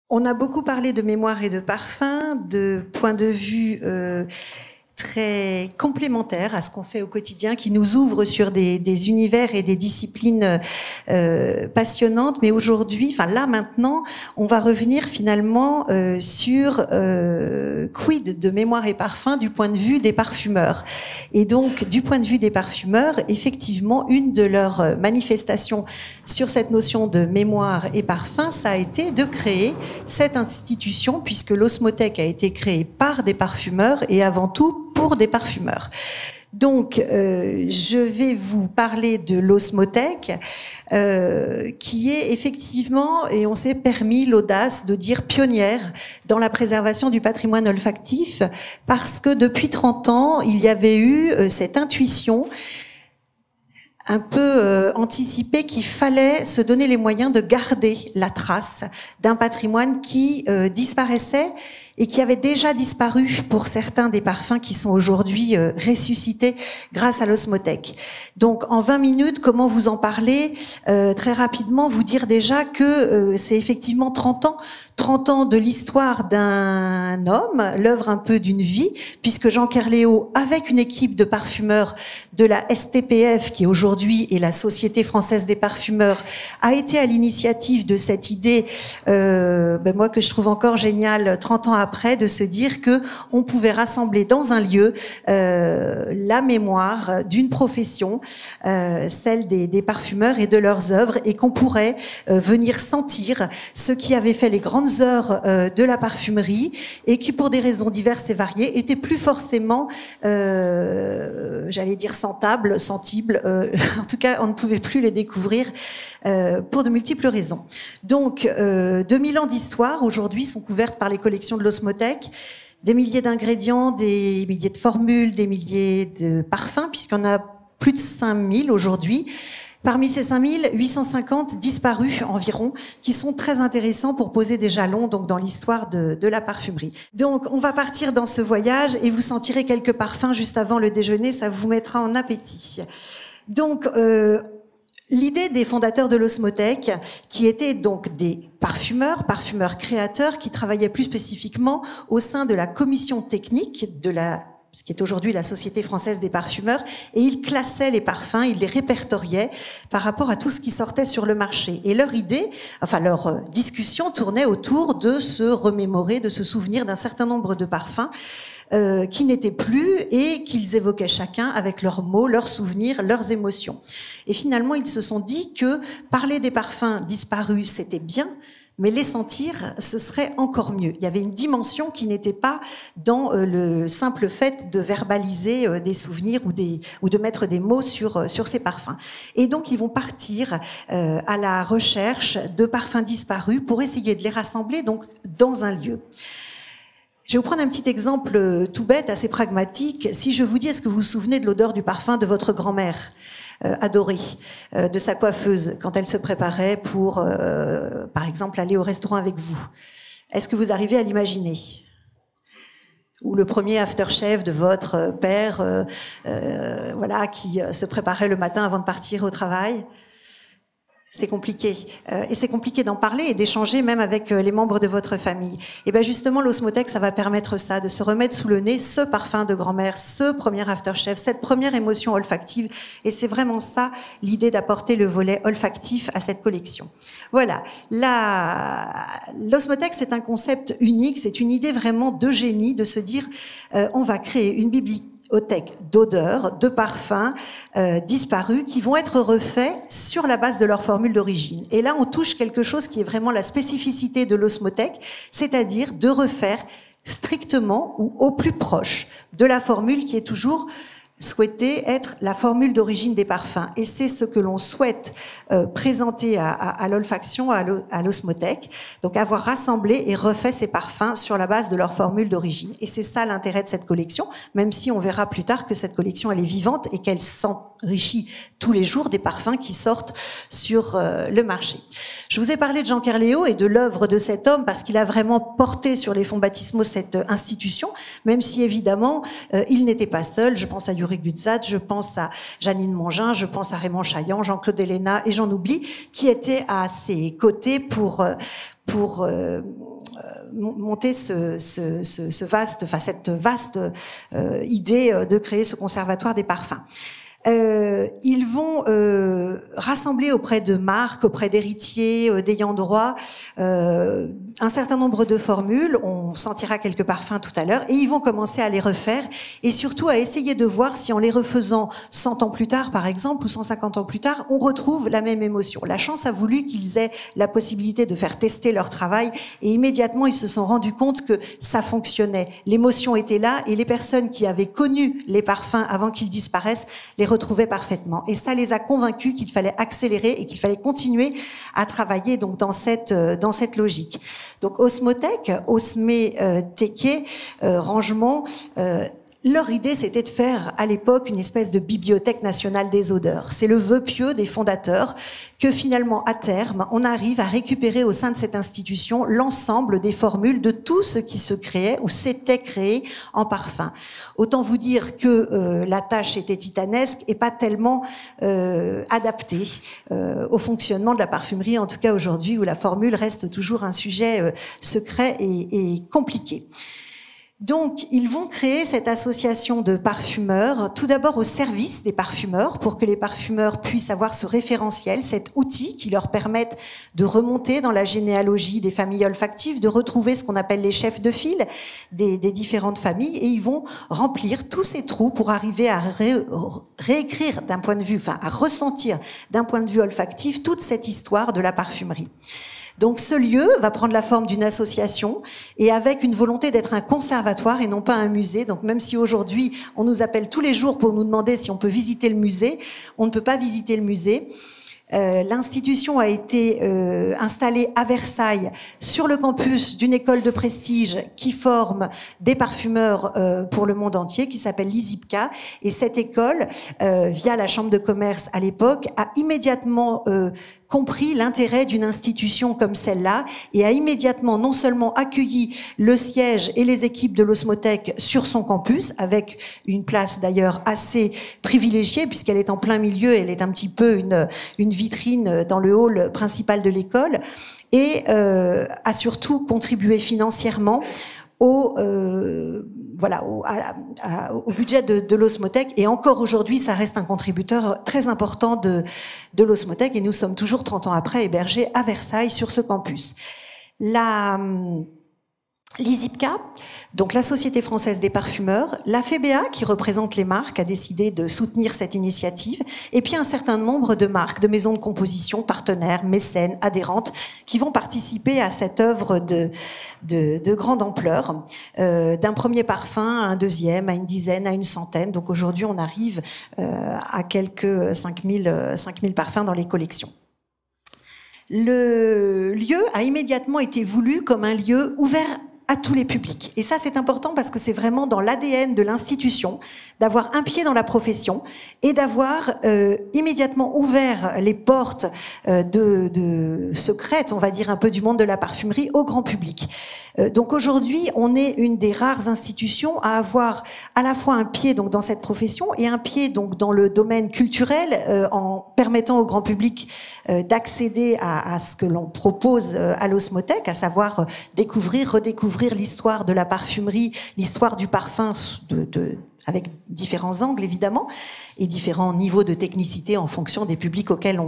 On a beaucoup parlé de mémoire et de parfum, de points de vue très complémentaires à ce qu'on fait au quotidien, qui nous ouvrent sur des univers et des disciplines passionnantes. Mais aujourd'hui, enfin là maintenant, on va revenir finalement sur quid de mémoire et parfum du point de vue des parfumeurs. Et donc, du point de vue des parfumeurs, effectivement, une de leurs manifestations sur cette notion de mémoire et parfum, ça a été de créer cette institution, puisque l'Osmothèque a été créée par des parfumeurs et avant tout pour des parfumeurs. Donc, je vais vous parler de l'Osmothèque, qui est effectivement, et on s'est permis l'audace de dire pionnière dans la préservation du patrimoine olfactif, parce que depuis 30 ans, il y avait eu cette intuition un peu anticipée qu'il fallait se donner les moyens de garder la trace d'un patrimoine qui disparaissait et qui avait déjà disparu pour certains des parfums qui sont aujourd'hui ressuscités grâce à l'Osmothèque. Donc en 20 minutes, comment vous en parler très rapidement, vous dire déjà que c'est effectivement 30 ans de l'histoire d'un homme, l'œuvre un peu d'une vie, puisque Jean Kerléo, avec une équipe de parfumeurs de la STPF, qui aujourd'hui est la Société française des parfumeurs, a été à l'initiative de cette idée, moi que je trouve encore géniale 30 ans après, de se dire que on pouvait rassembler dans un lieu la mémoire d'une profession, celle des parfumeurs et de leurs œuvres, et qu'on pourrait venir sentir ce qui avait fait les grandes heures de la parfumerie et qui, pour des raisons diverses et variées, étaient plus forcément, j'allais dire sentibles. En tout cas, on ne pouvait plus les découvrir pour de multiples raisons. Donc, 2000 ans d'histoire, aujourd'hui, sont couvertes par les collections de l'Osmothèque. Des milliers d'ingrédients, des milliers de formules, des milliers de parfums, puisqu'on a plus de 5000 aujourd'hui. Parmi ces 5000, 850 disparus environ, qui sont très intéressants pour poser des jalons donc dans l'histoire de la parfumerie. Donc, on va partir dans ce voyage et vous sentirez quelques parfums juste avant le déjeuner, ça vous mettra en appétit. Donc, l'idée des fondateurs de l'Osmothèque, qui étaient donc des parfumeurs créateurs, qui travaillaient plus spécifiquement au sein de la commission technique de ce qui est aujourd'hui la Société française des parfumeurs, et ils classaient les parfums, ils les répertoriaient par rapport à tout ce qui sortait sur le marché. Et leur idée, enfin leur discussion tournait autour de se remémorer, de se souvenir d'un certain nombre de parfums qui n'étaient plus et qu'ils évoquaient chacun avec leurs mots, leurs souvenirs, leurs émotions. Et finalement, ils se sont dit que parler des parfums disparus, c'était bien, mais les sentir, ce serait encore mieux. Il y avait une dimension qui n'était pas dans le simple fait de verbaliser des souvenirs ou de mettre des mots sur ces parfums. Et donc, ils vont partir à la recherche de parfums disparus pour essayer de les rassembler donc dans un lieu. Je vais vous prendre un petit exemple tout bête, assez pragmatique. Si je vous dis, est-ce que vous vous souvenez de l'odeur du parfum de votre grand-mère adorée, de sa coiffeuse, quand elle se préparait pour, par exemple, aller au restaurant avec vous? Est-ce que vous arrivez à l'imaginer? Ou le premier aftershave de votre père, voilà, qui se préparait le matin avant de partir au travail? C'est compliqué. Et c'est compliqué d'en parler et d'échanger même avec les membres de votre famille. Et bien justement, l'Osmothèque, ça va permettre ça, de se remettre sous le nez ce parfum de grand-mère, ce premier aftershave, cette première émotion olfactive. Et c'est vraiment ça, l'idée d'apporter le volet olfactif à cette collection. Voilà. L'Osmothèque, c'est un concept unique, c'est une idée vraiment de génie, de se dire, on va créer une bibliothèque d'odeurs, de parfums disparus qui vont être refaits sur la base de leur formule d'origine. Et là, on touche quelque chose qui est vraiment la spécificité de l'Osmothèque, c'est-à-dire de refaire strictement ou au plus proche de la formule qui est toujours souhaitée être la formule d'origine des parfums. Et c'est ce que l'on souhaite présenter à l'olfaction, à l'Osmothèque. Donc avoir rassemblé et refait ces parfums sur la base de leur formule d'origine. Et c'est ça l'intérêt de cette collection, même si on verra plus tard que cette collection, elle est vivante et qu'elle s'enrichit tous les jours des parfums qui sortent sur le marché. Je vous ai parlé de Jean Kerléo et de l'œuvre de cet homme parce qu'il a vraiment porté sur les fonds baptismaux cette institution, même si évidemment il n'était pas seul. Je pense à Yuri Gutzat, je pense à Janine Mongin, je pense à Raymond Chaillan, Jean-Claude Héléna et j'en oublie, qui étaient à ses côtés pour monté cette vaste idée de créer ce conservatoire des parfums. Ils vont rassembler auprès de marques, auprès d'héritiers, d'ayants droit, un certain nombre de formules. On sentira quelques parfums tout à l'heure, et ils vont commencer à les refaire, et surtout à essayer de voir si en les refaisant 100 ans plus tard, par exemple, ou 150 ans plus tard, on retrouve la même émotion. La chance a voulu qu'ils aient la possibilité de faire tester leur travail, et immédiatement ils se sont rendus compte que ça fonctionnait. L'émotion était là, et les personnes qui avaient connu les parfums avant qu'ils disparaissent les retrouvaient parfaitement. Et ça les a convaincus qu'il fallait accélérer et qu'il fallait continuer à travailler donc dans cette logique. Donc Osmotek, Teke, Rangement, leur idée, c'était de faire à l'époque une espèce de bibliothèque nationale des odeurs. C'est le vœu pieux des fondateurs que finalement, à terme, on arrive à récupérer au sein de cette institution l'ensemble des formules de tout ce qui se créait ou s'était créé en parfum. Autant vous dire que la tâche était titanesque et pas tellement adaptée au fonctionnement de la parfumerie, en tout cas aujourd'hui, où la formule reste toujours un sujet secret et compliqué. Donc, ils vont créer cette association de parfumeurs, tout d'abord au service des parfumeurs, pour que les parfumeurs puissent avoir ce référentiel, cet outil qui leur permette de remonter dans la généalogie des familles olfactives, de retrouver ce qu'on appelle les chefs de file des différentes familles, et ils vont remplir tous ces trous pour arriver à réécrire d'un point de vue, enfin à ressentir d'un point de vue olfactif toute cette histoire de la parfumerie. Donc ce lieu va prendre la forme d'une association et avec une volonté d'être un conservatoire et non pas un musée. Donc même si aujourd'hui on nous appelle tous les jours pour nous demander si on peut visiter le musée, on ne peut pas visiter le musée. L'institution a été installée à Versailles sur le campus d'une école de prestige qui forme des parfumeurs pour le monde entier, qui s'appelle l'ISIPCA. Et cette école, via la chambre de commerce à l'époque, a immédiatement compris l'intérêt d'une institution comme celle-là et a immédiatement non seulement accueilli le siège et les équipes de l'Osmotek sur son campus, avec une place d'ailleurs assez privilégiée puisqu'elle est en plein milieu, elle est un petit peu une vitrine dans le hall principal de l'école, et a surtout contribué financièrement au budget de l'Osmotek, et encore aujourd'hui ça reste un contributeur très important de l'Osmotek, et nous sommes toujours 30 ans après hébergés à Versailles sur ce campus. L'ISIPCA, donc la Société française des parfumeurs, la FEBEA qui représente les marques a décidé de soutenir cette initiative, et puis un certain nombre de marques, de maisons de composition, partenaires, mécènes, adhérentes, qui vont participer à cette œuvre de grande ampleur, d'un premier parfum à un deuxième, à une dizaine, à une centaine. Donc aujourd'hui on arrive à quelques 5000 parfums dans les collections. Le lieu a immédiatement été voulu comme un lieu ouvert à tous les publics. Et ça, c'est important parce que c'est vraiment dans l'ADN de l'institution d'avoir un pied dans la profession et d'avoir immédiatement ouvert les portes secrètes, on va dire un peu, du monde de la parfumerie au grand public. Donc aujourd'hui, on est une des rares institutions à avoir à la fois un pied donc dans cette profession et un pied donc dans le domaine culturel, en permettant au grand public d'accéder à ce que l'on propose à l'Osmotek, à savoir découvrir, redécouvrir l'histoire de la parfumerie, l'histoire du parfum avec différents angles évidemment et différents niveaux de technicité en fonction des publics auxquels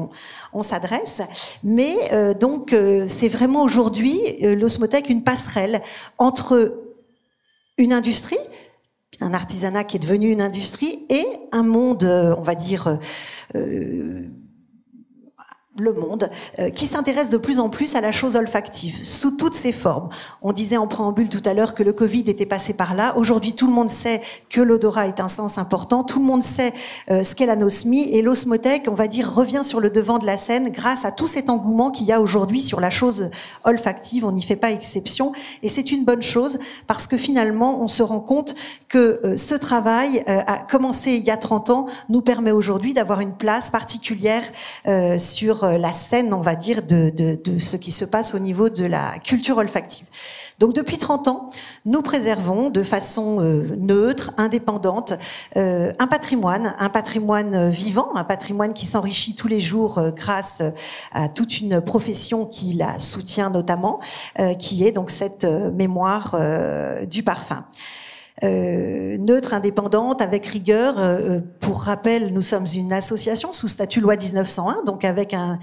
on s'adresse. Mais donc c'est vraiment aujourd'hui l'Osmotek une passerelle entre une industrie, un artisanat qui est devenu une industrie, et un monde, on va dire le monde, qui s'intéresse de plus en plus à la chose olfactive, sous toutes ses formes. On disait en préambule tout à l'heure que le Covid était passé par là. Aujourd'hui, tout le monde sait que l'odorat est un sens important. Tout le monde sait ce qu'est l'anosmie. Et l'Osmotek, on va dire, revient sur le devant de la scène grâce à tout cet engouement qu'il y a aujourd'hui sur la chose olfactive. On n'y fait pas exception. Et c'est une bonne chose parce que finalement, on se rend compte que ce travail a commencé il y a 30 ans, nous permet aujourd'hui d'avoir une place particulière sur la scène, on va dire, de ce qui se passe au niveau de la culture olfactive. Donc depuis 30 ans, nous préservons de façon neutre, indépendante, un patrimoine vivant, un patrimoine qui s'enrichit tous les jours grâce à toute une profession qui la soutient notamment, qui est donc cette mémoire du parfum. Neutre, indépendante, avec rigueur. Pour rappel, nous sommes une association sous statut loi 1901, donc avec un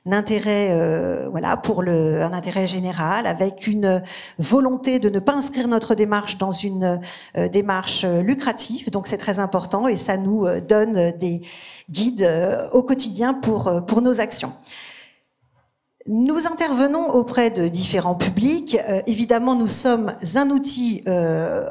intérêt, voilà, un intérêt général, avec une volonté de ne pas inscrire notre démarche dans une démarche lucrative. Donc c'est très important et ça nous donne des guides au quotidien pour nos actions. Nous intervenons auprès de différents publics. Évidemment, nous sommes un outil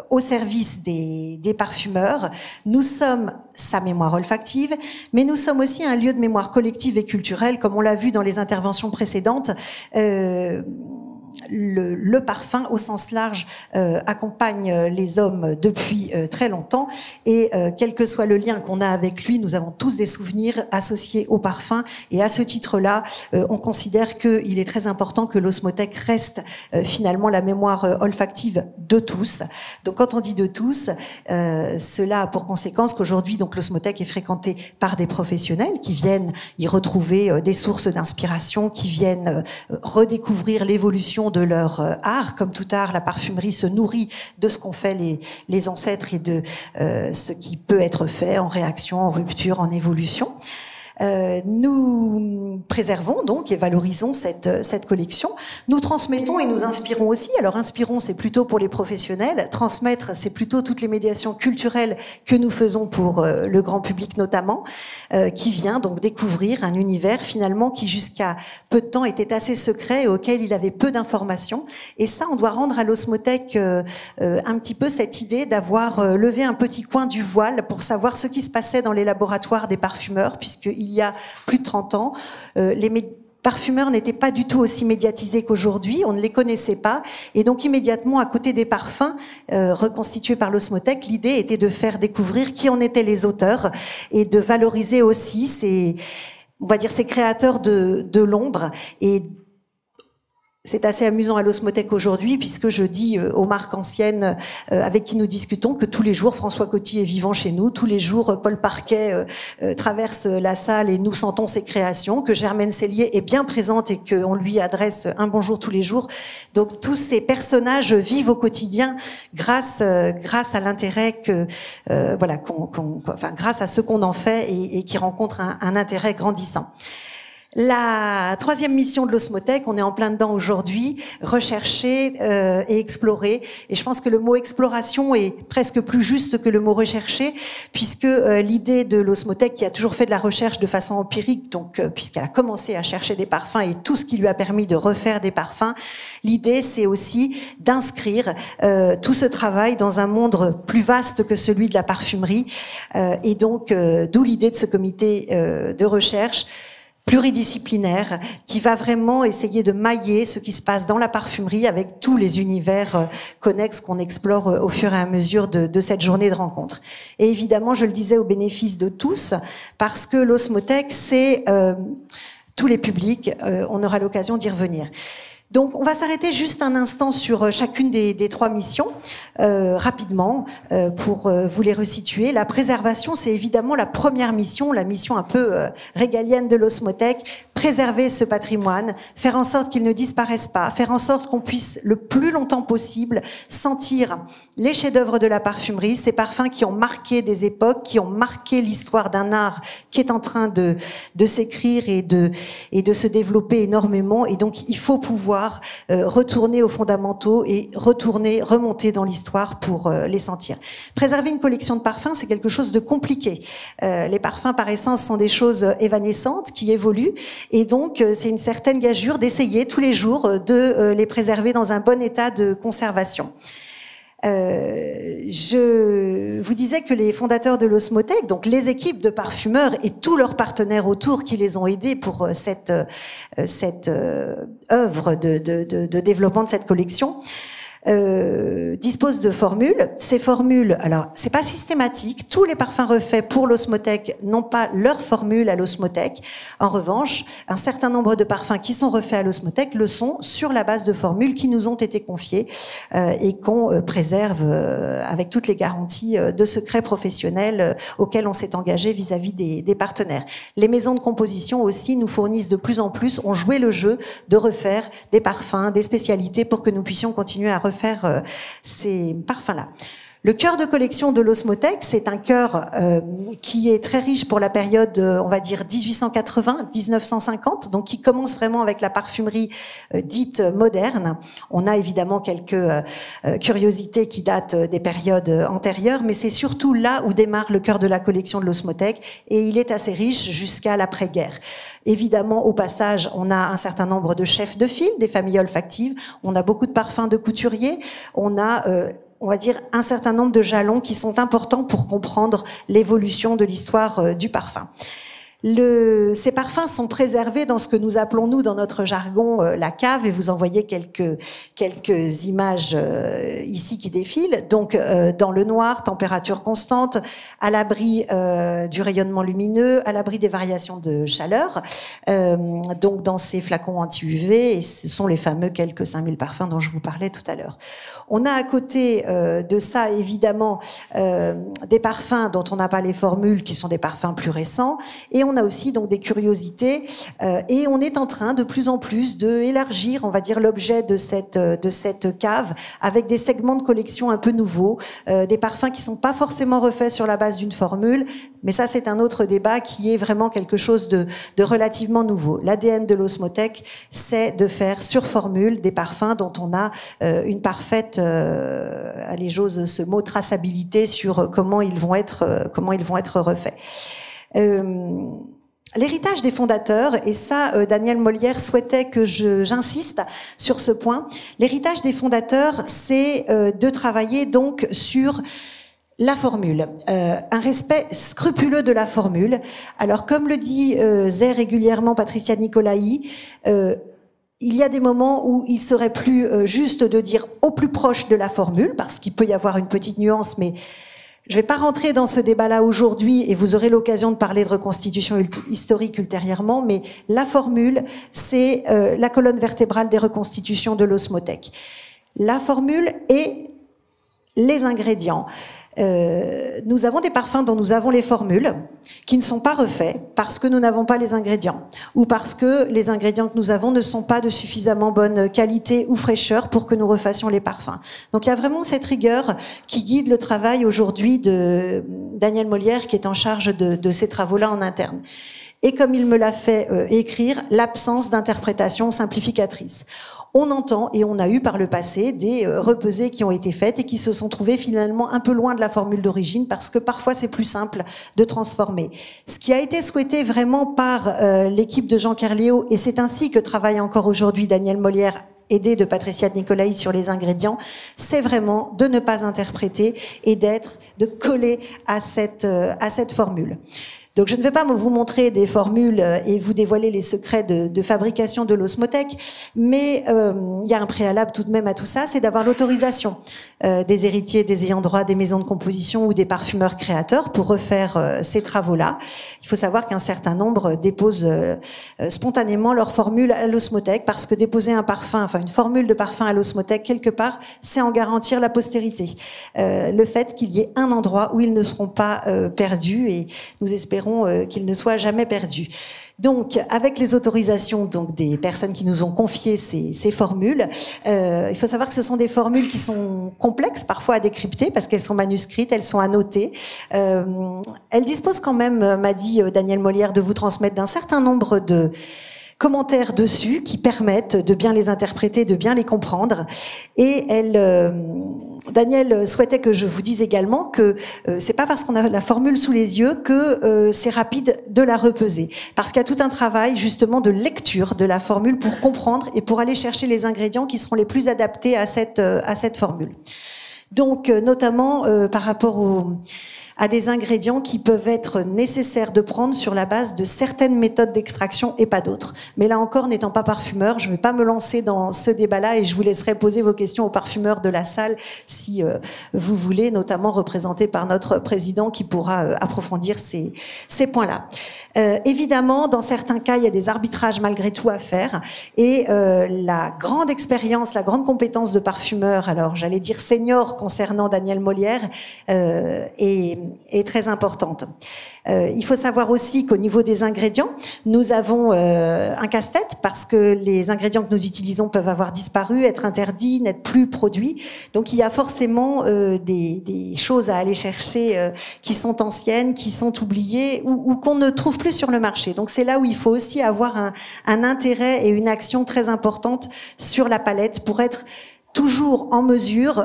au service des parfumeurs. Nous sommes sa mémoire olfactive, mais nous sommes aussi un lieu de mémoire collective et culturelle, comme on l'a vu dans les interventions précédentes. Le parfum, au sens large, accompagne les hommes depuis très longtemps et quel que soit le lien qu'on a avec lui, nous avons tous des souvenirs associés au parfum et à ce titre-là, on considère qu'il est très important que l'osmothèque reste finalement la mémoire olfactive de tous. Donc quand on dit de tous, cela a pour conséquence qu'aujourd'hui, donc l'osmothèque est fréquentée par des professionnels qui viennent y retrouver des sources d'inspiration, qui viennent redécouvrir l'évolution de leur art. Comme tout art, la parfumerie se nourrit de ce qu'ont fait les ancêtres et de ce qui peut être fait en réaction, en rupture, en évolution. Nous préservons donc et valorisons cette collection. Nous transmettons et nous inspirons aussi. Alors inspirons, c'est plutôt pour les professionnels. Transmettre, c'est plutôt toutes les médiations culturelles que nous faisons pour le grand public notamment, qui vient donc découvrir un univers finalement qui jusqu'à peu de temps était assez secret et auquel il avait peu d'informations. Et ça, on doit rendre à l'osmothèque un petit peu cette idée d'avoir levé un petit coin du voile pour savoir ce qui se passait dans les laboratoires des parfumeurs, puisqu'il y a plus de 30 ans, les parfumeurs n'étaient pas du tout aussi médiatisés qu'aujourd'hui, on ne les connaissait pas, et donc immédiatement à côté des parfums reconstitués par l'osmothèque, l'idée était de faire découvrir qui en étaient les auteurs et de valoriser aussi ces créateurs de l'ombre. Et c'est assez amusant à l'osmothèque aujourd'hui, puisque je dis aux marques anciennes avec qui nous discutons que tous les jours, François Coty est vivant chez nous, tous les jours, Paul Parquet traverse la salle et nous sentons ses créations, que Germaine Cellier est bien présente et qu'on lui adresse un bonjour tous les jours. Donc tous ces personnages vivent au quotidien grâce à l'intérêt grâce à ce qu'on en fait et qui rencontre un intérêt grandissant. La troisième mission de l'osmothèque, on est en plein dedans aujourd'hui, rechercher et explorer. Et je pense que le mot exploration est presque plus juste que le mot rechercher, puisque l'idée de l'osmothèque, qui a toujours fait de la recherche de façon empirique, donc puisqu'elle a commencé à chercher des parfums et tout ce qui lui a permis de refaire des parfums, l'idée c'est aussi d'inscrire tout ce travail dans un monde plus vaste que celui de la parfumerie. Et donc, d'où l'idée de ce comité de recherche pluridisciplinaire qui va vraiment essayer de mailler ce qui se passe dans la parfumerie avec tous les univers connexes qu'on explore au fur et à mesure de cette journée de rencontre. Et évidemment, je le disais, au bénéfice de tous, parce que l'osmothèque, c'est tous les publics, on aura l'occasion d'y revenir. Donc, on va s'arrêter juste un instant sur chacune des trois missions, rapidement, pour vous les resituer. La préservation, c'est évidemment la première mission, la mission un peu régalienne de l'osmothèque. Préserver ce patrimoine, faire en sorte qu'il ne disparaisse pas, faire en sorte qu'on puisse le plus longtemps possible sentir les chefs-d'œuvre de la parfumerie, ces parfums qui ont marqué des époques, qui ont marqué l'histoire d'un art qui est en train de s'écrire et de se développer énormément. Et donc, il faut pouvoir retourner aux fondamentaux et remonter dans l'histoire pour les sentir. Préserver une collection de parfums, c'est quelque chose de compliqué. Les parfums, par essence, sont des choses évanescentes qui évoluent. Et donc, c'est une certaine gageure d'essayer tous les jours de les préserver dans un bon état de conservation. Je vous disais que les fondateurs de l'osmothèque, donc les équipes de parfumeurs et tous leurs partenaires autour qui les ont aidés pour cette œuvre de développement de cette collection, dispose de formules. Ces formules, alors c'est pas systématique, tous les parfums refaits pour l'osmothèque n'ont pas leur formule à l'osmothèque. En revanche, un certain nombre de parfums qui sont refaits à l'osmothèque le sont sur la base de formules qui nous ont été confiées et qu'on préserve avec toutes les garanties de secret professionnel auxquels on s'est engagé vis-à-vis des partenaires. Les maisons de composition aussi nous fournissent de plus en plus, ont joué le jeu de refaire des parfums, des spécialités pour que nous puissions continuer à refaire ces parfums-là. Le cœur de collection de l'osmothèque, c'est un cœur qui est très riche pour la période, on va dire 1880-1950, donc qui commence vraiment avec la parfumerie dite moderne. On a évidemment quelques curiosités qui datent des périodes antérieures, mais c'est surtout là où démarre le cœur de la collection de l'osmothèque, et il est assez riche jusqu'à l'après-guerre. Évidemment, au passage, on a un certain nombre de chefs de file, des familles olfactives, on a beaucoup de parfums de couturiers, on a on va dire, un certain nombre de jalons qui sont importants pour comprendre l'évolution de l'histoire du parfum. Ces parfums sont préservés dans ce que nous appelons, nous, dans notre jargon, la cave, et vous en voyez quelques images ici qui défilent. Donc, dans le noir, température constante, à l'abri du rayonnement lumineux, à l'abri des variations de chaleur, donc dans ces flacons anti-UV, et ce sont les fameux quelques 5000 parfums dont je vous parlais tout à l'heure. On a à côté de ça, évidemment, des parfums dont on n'a pas les formules, qui sont des parfums plus récents, et on a aussi donc des curiosités et on est en train de plus en plus d'élargir, on va dire, l'objet de cette cave avec des segments de collection un peu nouveaux, des parfums qui sont pas forcément refaits sur la base d'une formule, mais ça c'est un autre débat qui est vraiment quelque chose de relativement nouveau. L'ADN de l'osmothèque, c'est de faire sur formule des parfums dont on a une parfaite, allez, j'ose ce mot, traçabilité sur comment ils vont être refaits. L'héritage des fondateurs, et ça, Daniel Molière souhaitait que j'insiste sur ce point. L'héritage des fondateurs, c'est de travailler donc sur la formule, un respect scrupuleux de la formule. Alors, comme le disait régulièrement Patricia Nicolai, il y a des moments où il serait plus juste de dire au plus proche de la formule, parce qu'il peut y avoir une petite nuance, mais je ne vais pas rentrer dans ce débat-là aujourd'hui, et vous aurez l'occasion de parler de reconstitution historique ultérieurement, mais la formule, c'est la colonne vertébrale des reconstitutions de l'osmothèque. La formule et les ingrédients. Nous avons des parfums dont nous avons les formules qui ne sont pas refaits parce que nous n'avons pas les ingrédients ou parce que les ingrédients que nous avons ne sont pas de suffisamment bonne qualité ou fraîcheur pour que nous refassions les parfums. Donc il y a vraiment cette rigueur qui guide le travail aujourd'hui de Daniel Molière qui est en charge de ces travaux-là en interne. Et comme il me l'a fait écrire, l'absence d'interprétation simplificatrice. On entend et on a eu par le passé des repesées qui ont été faites et qui se sont trouvées finalement un peu loin de la formule d'origine parce que parfois c'est plus simple de transformer. Ce qui a été souhaité vraiment par l'équipe de Jean Kerléo, et c'est ainsi que travaille encore aujourd'hui Daniel Molière, aidé de Patricia Nicolai sur les ingrédients, c'est vraiment de ne pas interpréter et de coller à cette formule. Donc je ne vais pas vous montrer des formules et vous dévoiler les secrets de fabrication de l'osmothèque, mais il y a un préalable tout de même à tout ça, c'est d'avoir l'autorisation des héritiers, des ayants droit, des maisons de composition ou des parfumeurs créateurs pour refaire ces travaux-là. Il faut savoir qu'un certain nombre déposent spontanément leur formule à l'osmothèque parce que déposer un parfum, enfin une formule de parfum à l'osmothèque quelque part, c'est en garantir la postérité. Le fait qu'il y ait un endroit où ils ne seront pas perdus, et nous espérons qu'ils ne soient jamais perdus. Donc, avec les autorisations donc des personnes qui nous ont confié ces formules, il faut savoir que ce sont des formules qui sont complexes parfois à décrypter parce qu'elles sont manuscrites, elles sont annotées. Elles disposent quand même, m'a dit Daniel Molière, de vous transmettre d'un certain nombre de commentaires dessus qui permettent de bien les interpréter, de bien les comprendre. Et Daniel souhaitait que je vous dise également que c'est pas parce qu'on a la formule sous les yeux que c'est rapide de la repeser. Parce qu'il y a tout un travail justement de lecture de la formule pour comprendre et pour aller chercher les ingrédients qui seront les plus adaptés à cette formule. Donc notamment par rapport à des ingrédients qui peuvent être nécessaires de prendre sur la base de certaines méthodes d'extraction et pas d'autres. Mais là encore, n'étant pas parfumeur, je ne vais pas me lancer dans ce débat-là et je vous laisserai poser vos questions aux parfumeurs de la salle si vous voulez, notamment représentés par notre président qui pourra approfondir ces points-là. Évidemment, dans certains cas, il y a des arbitrages malgré tout à faire et la grande expérience, la grande compétence de parfumeur, alors j'allais dire senior concernant Daniel Molière, est très importante. Il faut savoir aussi qu'au niveau des ingrédients, nous avons un casse-tête parce que les ingrédients que nous utilisons peuvent avoir disparu, être interdits, n'être plus produits. Donc il y a forcément des choses à aller chercher qui sont anciennes, qui sont oubliées ou qu'on ne trouve plus sur le marché. Donc c'est là où il faut aussi avoir un intérêt et une action très importante sur la palette pour être toujours en mesure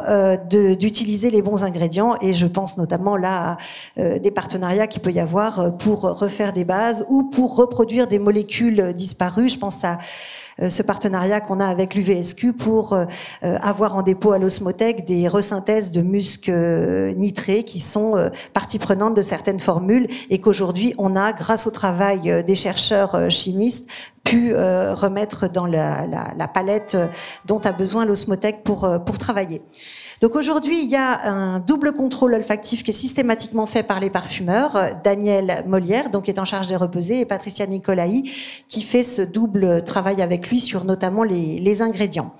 d'utiliser les bons ingrédients et je pense notamment là à des partenariats qu'il peut y avoir pour refaire des bases ou pour reproduire des molécules disparues. Je pense à ce partenariat qu'on a avec l'UVSQ pour avoir en dépôt à l'Osmotec des resynthèses de musc nitré qui sont partie prenante de certaines formules et qu'aujourd'hui on a, grâce au travail des chercheurs chimistes, pu remettre dans la palette dont a besoin l'Osmotec pour travailler. Donc aujourd'hui, il y a un double contrôle olfactif qui est systématiquement fait par les parfumeurs. Daniel Molière, donc, est en charge des repesées, et Patricia Nicolaï, qui fait ce double travail avec lui sur notamment les ingrédients.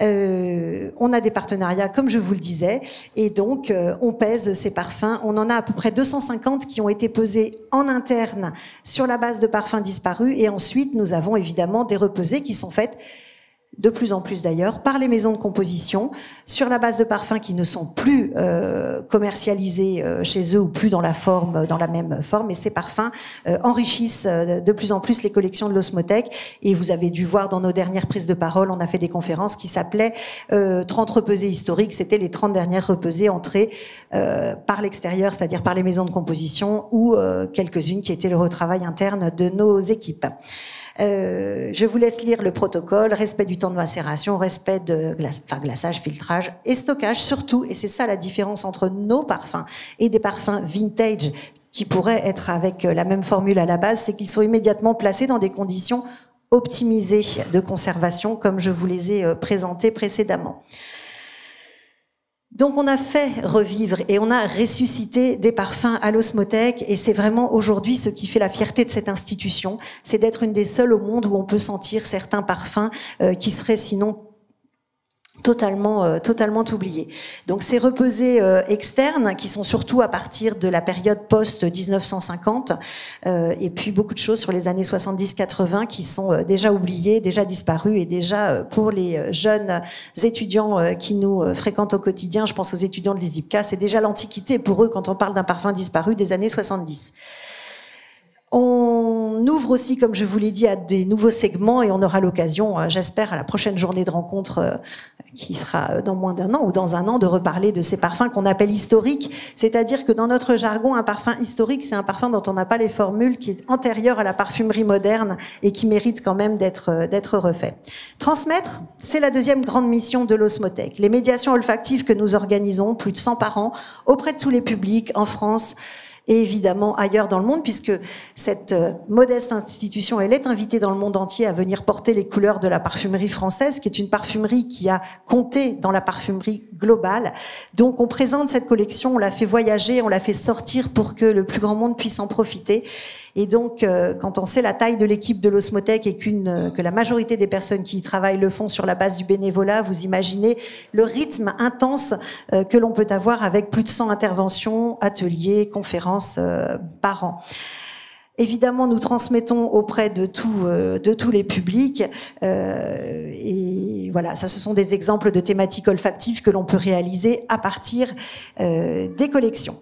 On a des partenariats, comme je vous le disais, et donc on pèse ces parfums. On en a à peu près 250 qui ont été pesés en interne sur la base de parfums disparus, et ensuite nous avons évidemment des repesées qui sont faites de plus en plus d'ailleurs, par les maisons de composition, sur la base de parfums qui ne sont plus commercialisés chez eux ou plus dans la même forme. Et ces parfums enrichissent de plus en plus les collections de l'Osmotec. Et vous avez dû voir dans nos dernières prises de parole, on a fait des conférences qui s'appelaient 30 repesées historiques. C'était les 30 dernières repesées entrées par l'extérieur, c'est-à-dire par les maisons de composition ou quelques-unes qui étaient le retravail interne de nos équipes. Je vous laisse lire le protocole, respect du temps de macération, respect de glaçage, filtrage et stockage surtout, et c'est ça la différence entre nos parfums et des parfums vintage qui pourraient être avec la même formule à la base, c'est qu'ils sont immédiatement placés dans des conditions optimisées de conservation comme je vous les ai présentées précédemment. Donc on a fait revivre et on a ressuscité des parfums à l'Osmotec et c'est vraiment aujourd'hui ce qui fait la fierté de cette institution, c'est d'être une des seules au monde où on peut sentir certains parfums qui seraient sinon totalement oubliés. Donc ces repesées externes qui sont surtout à partir de la période post-1950 et puis beaucoup de choses sur les années 70-80 qui sont déjà oubliées, déjà disparues et déjà pour les jeunes étudiants qui nous fréquentent au quotidien, je pense aux étudiants de l'ISIPCA, c'est déjà l'antiquité pour eux quand on parle d'un parfum disparu des années 70. On ouvre aussi, comme je vous l'ai dit, à des nouveaux segments et on aura l'occasion, j'espère, à la prochaine journée de rencontre qui sera dans moins d'un an ou dans un an, de reparler de ces parfums qu'on appelle historiques. C'est-à-dire que dans notre jargon, un parfum historique, c'est un parfum dont on n'a pas les formules, qui est antérieur à la parfumerie moderne et qui mérite quand même d'être refait. Transmettre, c'est la deuxième grande mission de l'Osmotec. Les médiations olfactives que nous organisons, plus de 100 par an, auprès de tous les publics en France, et évidemment ailleurs dans le monde, puisque cette modeste institution, elle est invitée dans le monde entier à venir porter les couleurs de la parfumerie française, qui est une parfumerie qui a compté dans la parfumerie globale. Donc on présente cette collection, on la fait voyager, on la fait sortir pour que le plus grand monde puisse en profiter. Et donc, quand on sait la taille de l'équipe de l'Osmotec et que la majorité des personnes qui y travaillent le font sur la base du bénévolat, vous imaginez le rythme intense que l'on peut avoir avec plus de 100 interventions, ateliers, conférences par an. Évidemment, nous transmettons auprès de tous les publics et voilà, ça ce sont des exemples de thématiques olfactives que l'on peut réaliser à partir des collections.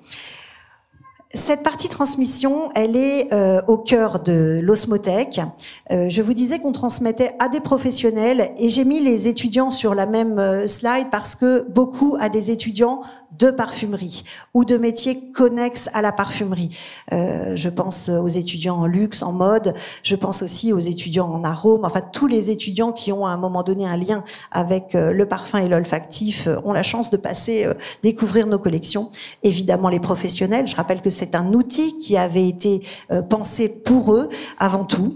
Cette partie transmission, elle est au cœur de l'Osmotec. Je vous disais qu'on transmettait à des professionnels et j'ai mis les étudiants sur la même slide parce que beaucoup à des étudiants de parfumerie ou de métiers connexes à la parfumerie. Je pense aux étudiants en luxe, en mode, je pense aussi aux étudiants en arômes, enfin tous les étudiants qui ont à un moment donné un lien avec le parfum et l'olfactif ont la chance de passer découvrir nos collections. Évidemment les professionnels, je rappelle que c'est un outil qui avait été pensé pour eux avant tout.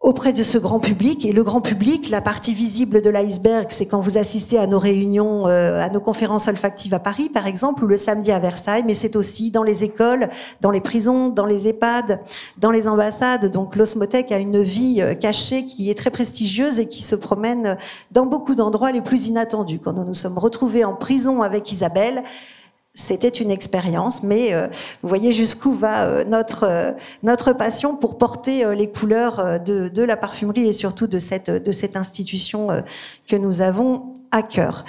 Auprès de ce grand public, et le grand public, la partie visible de l'iceberg, c'est quand vous assistez à nos réunions, à nos conférences olfactives à Paris, par exemple, ou le samedi à Versailles, mais c'est aussi dans les écoles, dans les prisons, dans les EHPAD, dans les ambassades. Donc l'osmothèque a une vie cachée qui est très prestigieuse et qui se promène dans beaucoup d'endroits les plus inattendus. Quand nous nous sommes retrouvés en prison avec Isabelle, c'était une expérience, mais vous voyez jusqu'où va notre passion pour porter les couleurs de la parfumerie et surtout de cette institution que nous avons à cœur.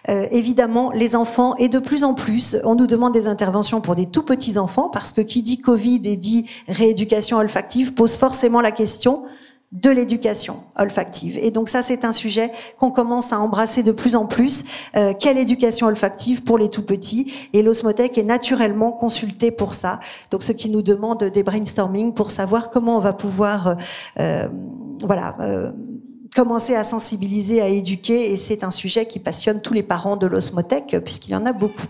Évidemment, les enfants, et de plus en plus, on nous demande des interventions pour des tout petits enfants, parce que qui dit Covid et dit rééducation olfactive pose forcément la question de l'éducation olfactive. Et donc ça, c'est un sujet qu'on commence à embrasser de plus en plus. Quelle éducation olfactive pour les tout-petits? Et l'osmothèque est naturellement consultée pour ça. Donc ce qui nous demande des brainstorming pour savoir comment on va pouvoir commencer à sensibiliser, à éduquer. Et c'est un sujet qui passionne tous les parents de l'osmothèque, puisqu'il y en a beaucoup.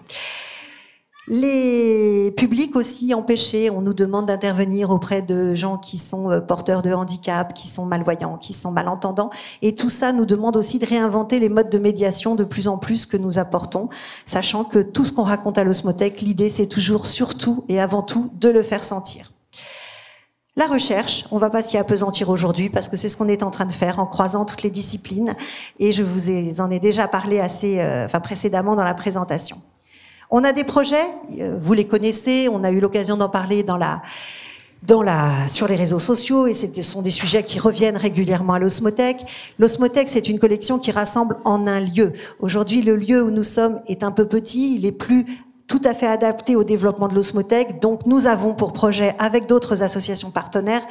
Les publics aussi empêchés, on nous demande d'intervenir auprès de gens qui sont porteurs de handicap, qui sont malvoyants, qui sont malentendants. Et tout ça nous demande aussi de réinventer les modes de médiation de plus en plus que nous apportons, sachant que tout ce qu'on raconte à l'osmothèque, l'idée c'est toujours, surtout et avant tout, de le faire sentir. La recherche, on va pas s'y appesantir aujourd'hui parce que c'est ce qu'on est en train de faire en croisant toutes les disciplines. Et je vous en ai déjà parlé précédemment dans la présentation. On a des projets, vous les connaissez, on a eu l'occasion d'en parler sur les réseaux sociaux et ce sont des sujets qui reviennent régulièrement à l'osmothèque. L'osmothèque, c'est une collection qui rassemble en un lieu. Aujourd'hui, le lieu où nous sommes est un peu petit, il est plus tout à fait adapté au développement de l'osmothèque. Donc, nous avons pour projet, avec d'autres associations partenaires,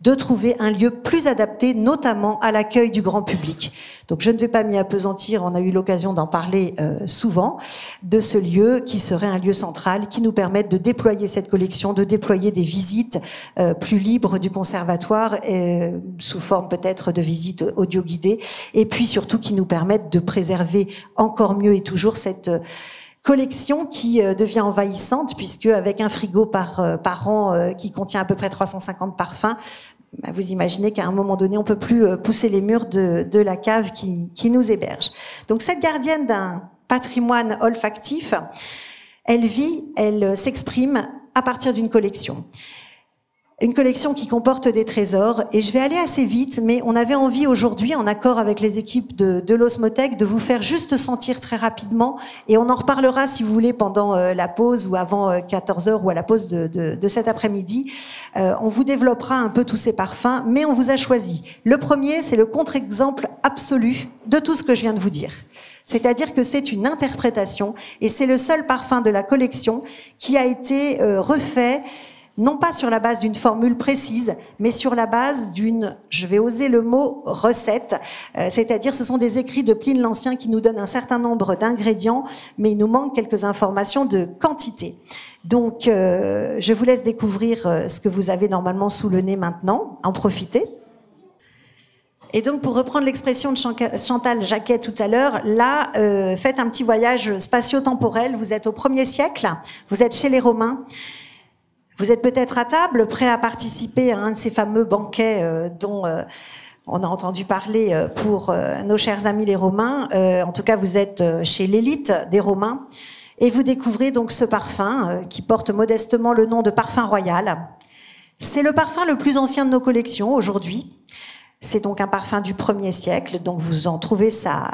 de trouver un lieu plus adapté, notamment à l'accueil du grand public. Donc, je ne vais pas m'y appesantir, on a eu l'occasion d'en parler souvent, de ce lieu qui serait un lieu central, qui nous permette de déployer cette collection, de déployer des visites plus libres du conservatoire, sous forme peut-être de visites audio guidées, et puis surtout qui nous permettent de préserver encore mieux et toujours cette collection qui devient envahissante, puisque avec un frigo par an qui contient à peu près 350 parfums, vous imaginez qu'à un moment donné, on peut plus pousser les murs de la cave qui nous héberge. Donc cette gardienne d'un patrimoine olfactif, elle s'exprime à partir d'une collection. Une collection qui comporte des trésors, et je vais aller assez vite, mais on avait envie aujourd'hui, en accord avec les équipes de l'osmothèque, de vous faire juste sentir très rapidement, et on en reparlera si vous voulez pendant la pause ou avant 14h ou à la pause de cet après-midi. On vous développera un peu tous ces parfums, mais on vous a choisi. Le premier, c'est le contre-exemple absolu de tout ce que je viens de vous dire. C'est-à-dire que c'est une interprétation, et c'est le seul parfum de la collection qui a été refait non pas sur la base d'une formule précise, mais sur la base d'une, je vais oser le mot, recette. C'est-à-dire, ce sont des écrits de Pline l'Ancien qui nous donnent un certain nombre d'ingrédients, mais il nous manque quelques informations de quantité. Donc, je vous laisse découvrir ce que vous avez normalement sous le nez maintenant. En profitez. Et donc, pour reprendre l'expression de Chantal Jacquet tout à l'heure, là, faites un petit voyage spatio-temporel. Vous êtes au 1er siècle, vous êtes chez les Romains. Vous êtes peut-être à table, prêt à participer à un de ces fameux banquets dont on a entendu parler pour nos chers amis les Romains. En tout cas, vous êtes chez l'élite des Romains. Et vous découvrez donc ce parfum qui porte modestement le nom de parfum royal. C'est le parfum le plus ancien de nos collections aujourd'hui. C'est donc un parfum du 1er siècle. Donc vous en trouvez sa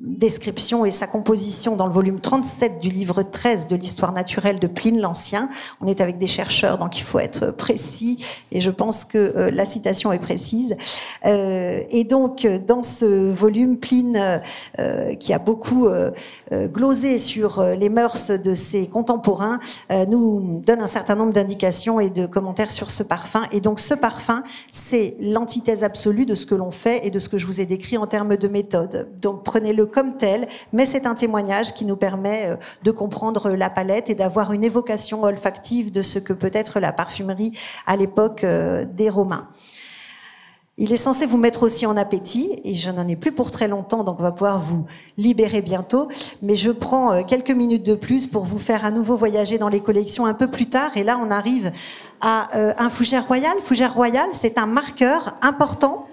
description et sa composition dans le volume 37 du livre 13 de l'histoire naturelle de Pline l'Ancien. On est avec des chercheurs, donc il faut être précis, et je pense que la citation est précise. Et donc, dans ce volume, Pline, qui a beaucoup glosé sur les mœurs de ses contemporains, nous donne un certain nombre d'indications et de commentaires sur ce parfum. Et donc, ce parfum, c'est l'antithèse absolue de ce que l'on fait et de ce que je vous ai décrit en termes de méthode. Donc, prenez-le comme comme tel, mais c'est un témoignage qui nous permet de comprendre la palette et d'avoir une évocation olfactive de ce que peut être la parfumerie à l'époque des Romains. Il est censé vous mettre aussi en appétit, et je n'en ai plus pour très longtemps, donc on va pouvoir vous libérer bientôt, mais je prends quelques minutes de plus pour vous faire à nouveau voyager dans les collections un peu plus tard, et là on arrive à un fougère royal. Fougère royal, c'est un marqueur important,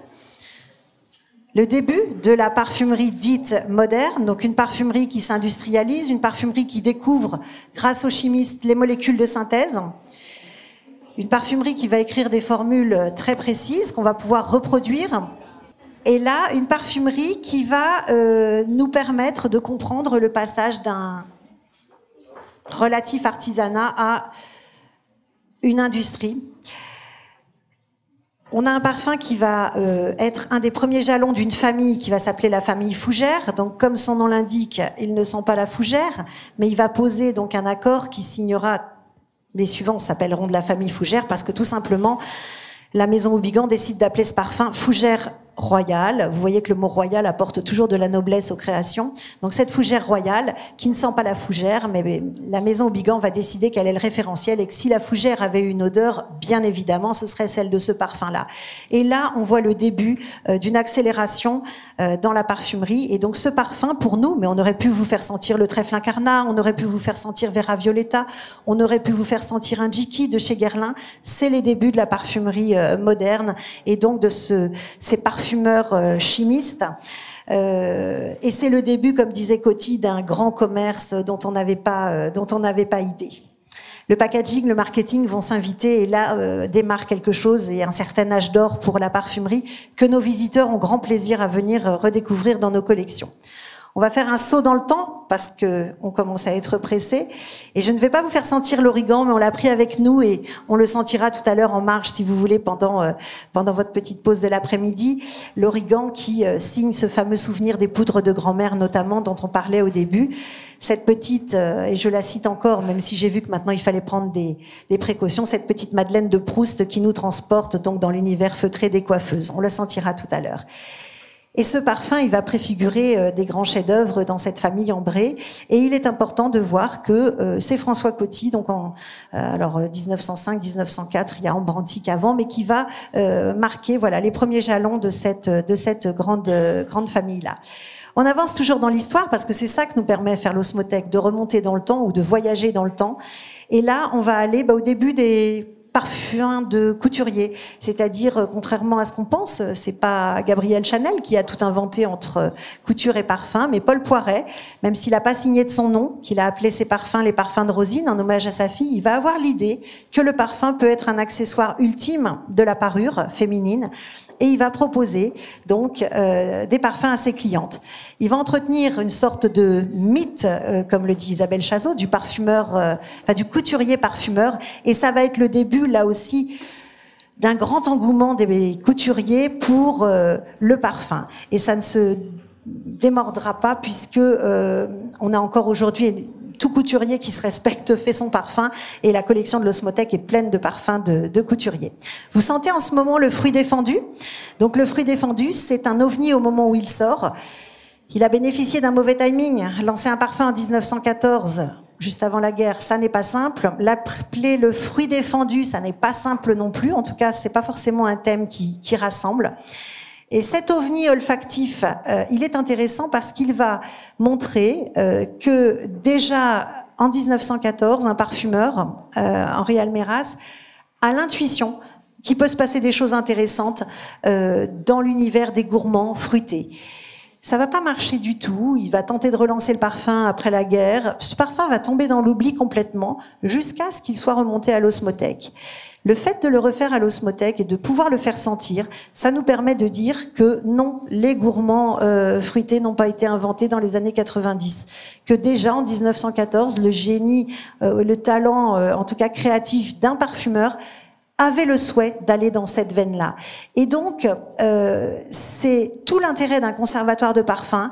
le début de la parfumerie dite moderne, donc une parfumerie qui s'industrialise, une parfumerie qui découvre, grâce aux chimistes, les molécules de synthèse. Une parfumerie qui va écrire des formules très précises qu'on va pouvoir reproduire. Et là, une parfumerie qui va nous permettre de comprendre le passage d'un relatif artisanat à une industrie. On a un parfum qui va être un des premiers jalons d'une famille qui va s'appeler la famille Fougère. Donc, comme son nom l'indique, ils ne sont pas la fougère, mais il va poser donc un accord qui signera. Les suivants s'appelleront de la famille Fougère parce que tout simplement, la maison Houbigant décide d'appeler ce parfum Fougère royale. Vous voyez que le mot royal apporte toujours de la noblesse aux créations. Donc cette fougère royale, qui ne sent pas la fougère, mais la maison Houbigant va décider qu'elle est le référentiel et que si la fougère avait une odeur, bien évidemment, ce serait celle de ce parfum-là. Et là, on voit le début d'une accélération dans la parfumerie. Et donc ce parfum, pour nous, mais on aurait pu vous faire sentir le trèfle incarnat, on aurait pu vous faire sentir Vera Violetta, on aurait pu vous faire sentir un Jiki de chez Guerlain. C'est les débuts de la parfumerie moderne et donc de ces parfumeurs chimistes. Et c'est le début, comme disait Coty, d'un grand commerce dont on n'avait pas idée. Le packaging, le marketing vont s'inviter et là démarre quelque chose et un certain âge d'or pour la parfumerie que nos visiteurs ont grand plaisir à venir redécouvrir dans nos collections. On va faire un saut dans le temps parce que on commence à être pressé. Et je ne vais pas vous faire sentir l'origan, mais on l'a pris avec nous et on le sentira tout à l'heure en marche, si vous voulez, pendant votre petite pause de l'après-midi. L'origan qui signe ce fameux souvenir des poudres de grand-mère, notamment, dont on parlait au début. Cette petite, et je la cite encore, même si j'ai vu que maintenant il fallait prendre des précautions, cette petite Madeleine de Proust qui nous transporte donc dans l'univers feutré des coiffeuses. On le sentira tout à l'heure. Et ce parfum, il va préfigurer des grands chefs-d'œuvre dans cette famille ambrée. Et il est important de voir que c'est François Coty, donc en 1905-1904, il y a Ambrantic avant, mais qui va marquer voilà les premiers jalons de cette grande famille-là. On avance toujours dans l'histoire parce que c'est ça que nous permet de faire l'osmothèque, de remonter dans le temps ou de voyager dans le temps. Et là, on va aller au début des parfum de couturier, c'est-à-dire contrairement à ce qu'on pense, c'est pas Gabriel Chanel qui a tout inventé entre couture et parfum, mais Paul Poiret, même s'il n'a pas signé de son nom, qu'il a appelé ses parfums les parfums de Rosine en hommage à sa fille, il va avoir l'idée que le parfum peut être un accessoire ultime de la parure féminine. Et il va proposer donc des parfums à ses clientes. Il va entretenir une sorte de mythe, comme le dit Isabelle Chazot, du parfumeur, du couturier parfumeur. Et ça va être le début, là aussi, d'un grand engouement des couturiers pour le parfum. Et ça ne se démordra pas puisque on a encore aujourd'hui tout couturier qui se respecte fait son parfum et la collection de l'osmothèque est pleine de parfums de couturiers. Vous sentez en ce moment le fruit défendu. Donc le fruit défendu, c'est un ovni au moment où il sort. Il a bénéficié d'un mauvais timing. Lancer un parfum en 1914, juste avant la guerre, ça n'est pas simple. L'appeler le fruit défendu, ça n'est pas simple non plus. En tout cas, c'est pas forcément un thème qui rassemble. Et cet ovni olfactif, il est intéressant parce qu'il va montrer que déjà en 1914, un parfumeur, Henri Alméras, a l'intuition qu'il peut se passer des choses intéressantes dans l'univers des gourmands fruités. Ça va pas marcher du tout. Il va tenter de relancer le parfum après la guerre. Ce parfum va tomber dans l'oubli complètement jusqu'à ce qu'il soit remonté à l'osmothèque. Le fait de le refaire à l'osmothèque et de pouvoir le faire sentir, ça nous permet de dire que non, les gourmands fruités n'ont pas été inventés dans les années 90. Que déjà en 1914, le génie, le talent, en tout cas créatif d'un parfumeur, avait le souhait d'aller dans cette veine-là. Et donc, c'est tout l'intérêt d'un conservatoire de parfums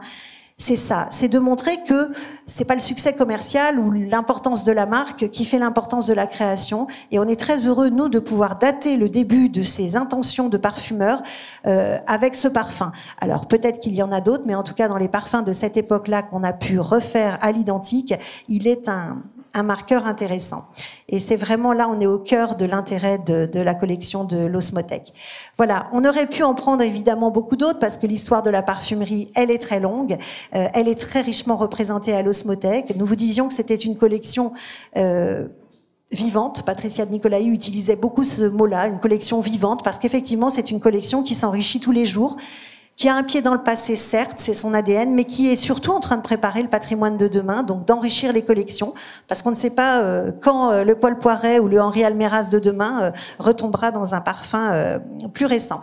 C'est ça, c'est de montrer que c'est pas le succès commercial ou l'importance de la marque qui fait l'importance de la création. Et on est très heureux, nous, de pouvoir dater le début de ces intentions de parfumeurs avec ce parfum. Alors peut-être qu'il y en a d'autres, mais en tout cas dans les parfums de cette époque-là qu'on a pu refaire à l'identique, il est un marqueur intéressant. Et c'est vraiment là, on est au cœur de l'intérêt de la collection de l'Osmothèque. Voilà, on aurait pu en prendre évidemment beaucoup d'autres parce que l'histoire de la parfumerie, elle est très longue, elle est très richement représentée à l'Osmothèque. Nous vous disions que c'était une collection vivante. Patricia de Nicolaï utilisait beaucoup ce mot-là, une collection vivante, parce qu'effectivement, c'est une collection qui s'enrichit tous les jours, qui a un pied dans le passé, certes, c'est son ADN, mais qui est surtout en train de préparer le patrimoine de demain, donc d'enrichir les collections, parce qu'on ne sait pas quand le Paul Poiret ou le Henri Almeras de demain retombera dans un parfum plus récent.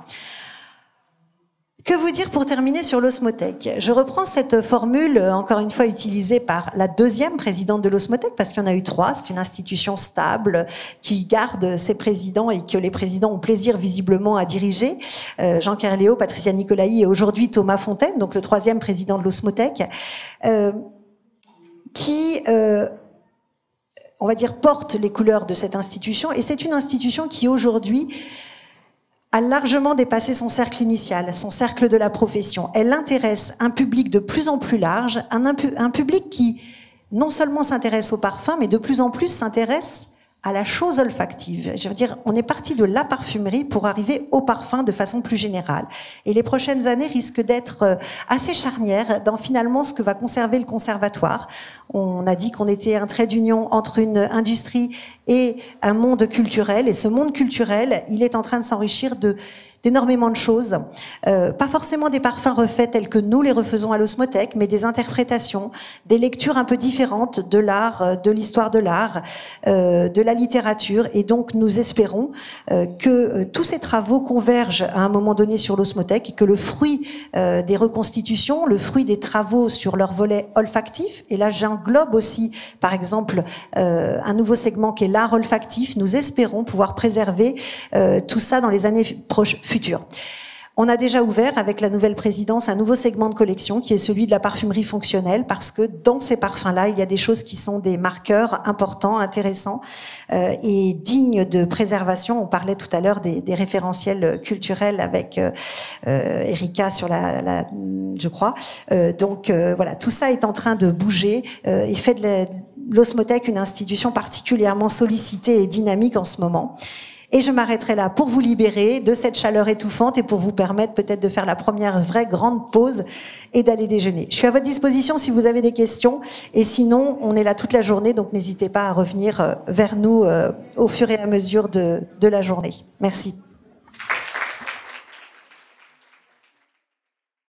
Que vous dire pour terminer sur l'Osmothèque? Je reprends cette formule, encore une fois utilisée par la deuxième présidente de l'Osmothèque, parce qu'il y en a eu 3. C'est une institution stable qui garde ses présidents et que les présidents ont plaisir visiblement à diriger. Jean Kerléo, Patricia Nicolaï et aujourd'hui Thomas Fontaine, donc le 3e président de l'Osmothèque, qui on va dire, porte les couleurs de cette institution. Et c'est une institution qui aujourd'hui a largement dépassé son cercle initial, son cercle de la profession. Elle intéresse un public de plus en plus large, un public qui non seulement s'intéresse au parfum, mais de plus en plus s'intéresse à la chose olfactive. Je veux dire, on est parti de la parfumerie pour arriver au parfum de façon plus générale. Et les prochaines années risquent d'être assez charnières dans finalement ce que va conserver le conservatoire. On a dit qu'on était un trait d'union entre une industrie et un monde culturel. Et ce monde culturel, il est en train de s'enrichir d'énormément de choses. Pas forcément des parfums refaits tels que nous les refaisons à l'Osmothèque, mais des interprétations, des lectures un peu différentes de l'art, de l'histoire de l'art, de la littérature. Et donc, nous espérons que tous ces travaux convergent à un moment donné sur l'Osmothèque et que le fruit des reconstitutions, le fruit des travaux sur leur volet olfactif, et là j'englobe aussi, par exemple, un nouveau segment qui est l'art olfactif, nous espérons pouvoir préserver tout ça dans les années futur. On a déjà ouvert avec la nouvelle présidence un nouveau segment de collection qui est celui de la parfumerie fonctionnelle, parce que dans ces parfums-là, il y a des choses qui sont des marqueurs importants, intéressants et dignes de préservation. On parlait tout à l'heure des référentiels culturels avec Erika sur je crois. Donc voilà, tout ça est en train de bouger et fait de l'Osmothèque une institution particulièrement sollicitée et dynamique en ce moment. Et je m'arrêterai là pour vous libérer de cette chaleur étouffante et pour vous permettre peut-être de faire la première vraie grande pause et d'aller déjeuner. Je suis à votre disposition si vous avez des questions. Et sinon, on est là toute la journée, donc n'hésitez pas à revenir vers nous au fur et à mesure de la journée. Merci.